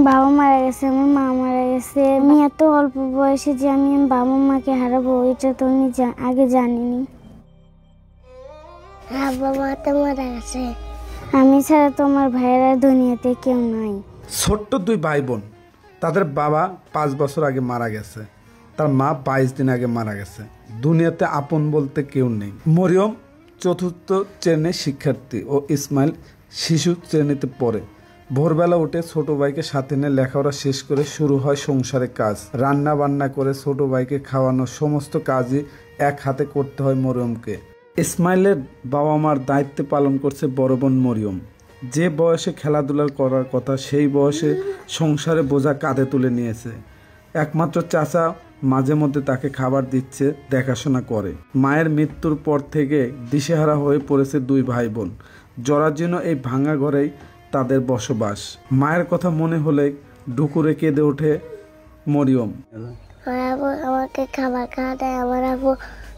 বাবা মারা গেছে, আমার মা মারা গেছে। আমি এত অল্প বয়সে যে আমি বাবা মাকে হারাবো এটা তো আমি আগে জানিনি। বাবা মা তো মারা গেছে, আমি ছাড়া তো আমার ভাইয়েরা দুনিয়াতে কেউ নাই। ছোট্ট দুই ভাই বোন, তাদের বাবা 5 বছর আগে মারা গেছে, তার মা 22 দিন আগে মারা গেছে। দুনিয়াতে আপন বলতে কেউ নেই। মরিয়ম 4র্থ শ্রেণীর শিক্ষার্থী ও ইসমাইল শিশু শ্রেণীতে পড়ে। ভোরবেলা উঠে ছোট ভাইকে সাথে নিয়ে লেখাপড়া শেষ করে শুরু হয় সংসারের কাজ। রান্না বান্না করে ছোট ভাইকে খাওয়ানো, সমস্ত কাজই এক হাতে করতে হয় মরিয়মকে। ইসমাইলের বাবা মার দায়িত্ব পালন করছে বড় বোন মরিয়ম। যে বয়সে খেলাধুলা করার কথা সেই বয়সে সংসারে বোঝা কাঁধে তুলে নিয়েছে। একমাত্র চাচা মাঝে মধ্যে তাকে খাবার দিচ্ছে, দেখাশোনা করে। মায়ের মৃত্যুর পর থেকে দিশেহারা হয়ে পড়েছে দুই ভাই বোন। জরাজীর্ণ এই ভাঙা ঘরেই তাদের বসবাস। মায়ের কথা মনে হলে ডুকুরে কেঁদে ওঠে মরিয়ম। আমাকে খাবার খাওয়া দেয়, আমার আবু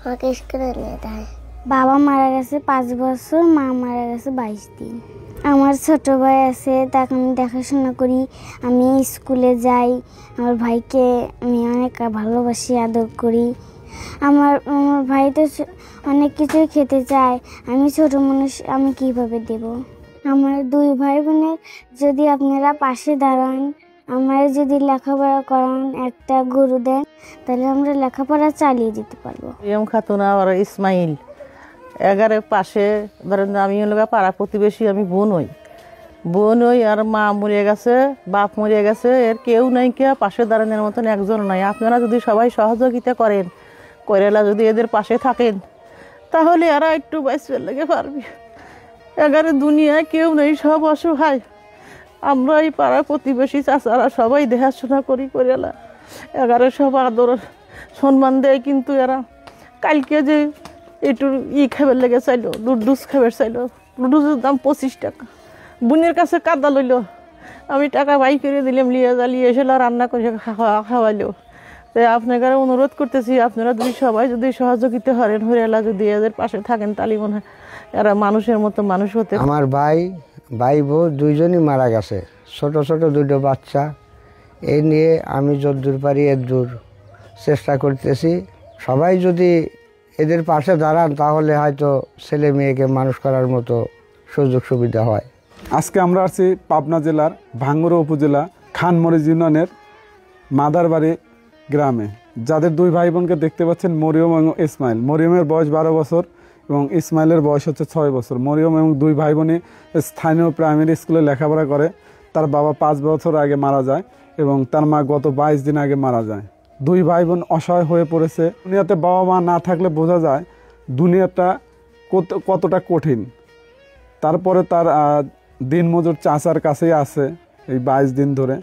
আমাকে স্কুলে নিয়ে দেয়। বাবা মারা গেছে 5 বছর, মা মারা গেছে 22 দিন। আমার ছোট ভাই আছে, তাকে আমি দেখাশোনা করি, আমি স্কুলে যাই। আমার ভাইকে আমি অনেক ভালোবাসি, আদর করি। আমার ভাই তো অনেক কিছুই খেতে চায়, আমি ছোট মানুষ, আমি কিভাবে দেব? আমার 2 ভাই বোনের যদি আপনারা পাশে দাঁড়ান, আমার যদি লেখাপড়া করান, একটা গরু দেন, তাহলে আমরা লেখাপড়া চালিয়ে যেতে পারবো। এম খাতুনা আর ইসমাইল 11 পাশে ধরেন আমি হলো পাড়া প্রতিবেশী, আমি বোন হই আর মা মরিয়ে গেছে, বাপ মরিয়ে গেছে, এর কেউ নাই, কে পাশে দাঁড়ানোর মতন একজন নাই। আপনারা যদি সবাই সহযোগিতা করেন, করেলা যদি এদের পাশে থাকেন, তাহলে এরা একটু বাইসের লেগে পারবে। 11 দুনিয়ায় কেউ নেই, সব অসহায়। আমরা এই পাড়া প্রতিবেশী চাচারা সবাই দেখাশোনা করি, করেলা 11 সব আদর সম্মান দেয়। কিন্তু এরা কালকে যে একটু খাবার লেগে চাইলো, লুডুস খাবার চাইলো, লুডুসের দাম 25 টাকা। বোনের কাছে কাদা লইল, আমি টাকা বাই করে দিলাম, লিয়ে এসে রান্না করে খাওয়াইলো। তাই আপনাকে অনুরোধ করতেছি, আপনারা যদি সবাই যদি সহযোগিতা করেন, হরিয়ালা যদি এদের পাশে থাকেন, তাহলে মনে হয় এরা মানুষের মতো মানুষ হতে। আমার ভাই বোন দুইজনই মারা গেছে, ছোট ছোট 2টো বাচ্চা। এই নিয়ে আমি যতদূর পারি এদূর চেষ্টা করতেছি। সবাই যদি এদের পাশে দাঁড়ান, তাহলে হয়তো ছেলে মেয়েকে মানুষ করার মতো সুযোগ সুবিধা হয়। আজকে আমরা আছি পাবনা জেলার ভাঙ্গুড়া উপজেলা খানমরিচ ইউনিয়নের মাদারবাড়ি গ্রামে। যাদের 2 ভাই বোনকে দেখতে পাচ্ছেন, মরিয়ম এবং ইসমাইল। মরিয়মের বয়স 12 বছর এবং ইসমাইলের বয়স হচ্ছে 6 বছর। মরিয়ম এবং 2 ভাই বোনই স্থানীয় প্রাইমারি স্কুলে লেখাপড়া করে। তার বাবা 5 বছর আগে মারা যায় এবং তার মা গত 22 দিন আগে মারা যায়। 2 ভাই বোন অসহায় হয়ে পড়েছে। দুনিয়াতে বাবা মা না থাকলে বোঝা যায় দুনিয়াটা কতটা কঠিন। তারপরে তার দিনমজুর চাচার কাছেই আছে এই 22 দিন ধরে।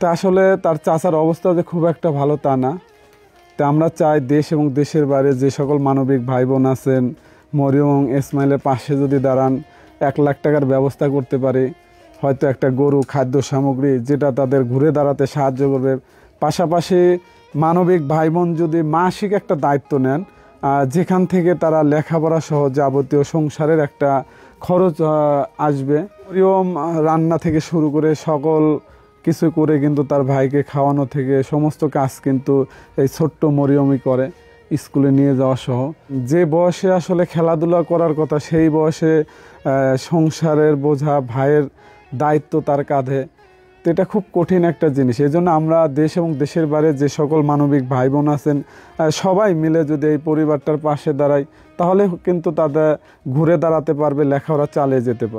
তা আসলে তার চাচার অবস্থা যে খুব একটা ভালো তা না। তা আমরা চাই দেশ এবং দেশের বাইরে যে সকল মানবিক ভাই বোন আছেন, মরিয়ম এবং ইসমাইলের পাশে যদি দাঁড়ান, 1 লাখ টাকার ব্যবস্থা করতে পারি, হয়তো একটা গরু, খাদ্য সামগ্রী, যেটা তাদের ঘুরে দাঁড়াতে সাহায্য করবে। পাশাপাশি মানবিক ভাই বোন যদি মাসিক একটা দায়িত্ব নেন, যেখান থেকে তারা লেখাপড়া সহ যাবতীয় সংসারের একটা খরচ আসবে। মরিয়ম রান্না থেকে শুরু করে সকল কিছু করে কিন্তু তার ভাইকে খাওয়ানো থেকে সমস্ত কাজ কিন্তু এই ছোট্ট মরিয়মই করে, স্কুলে নিয়ে যাওয়া সহ। যে বয়সে আসলে খেলাধুলা করার কথা, সেই বয়সে সংসারের বোঝা, ভাইয়ের দায়িত্ব তার কাঁধে। তো এটা খুব কঠিন একটা জিনিস। এই জন্য আমরা দেশ এবং দেশের বাইরে যে সকল মানবিক ভাই বোন আছেন, সবাই মিলে যদি এই পরিবারটার পাশে দাঁড়াই, তাহলে কিন্তু তাদের ঘুরে দাঁড়াতে পারবে, লেখাপড়া চালিয়ে যেতে পারবে।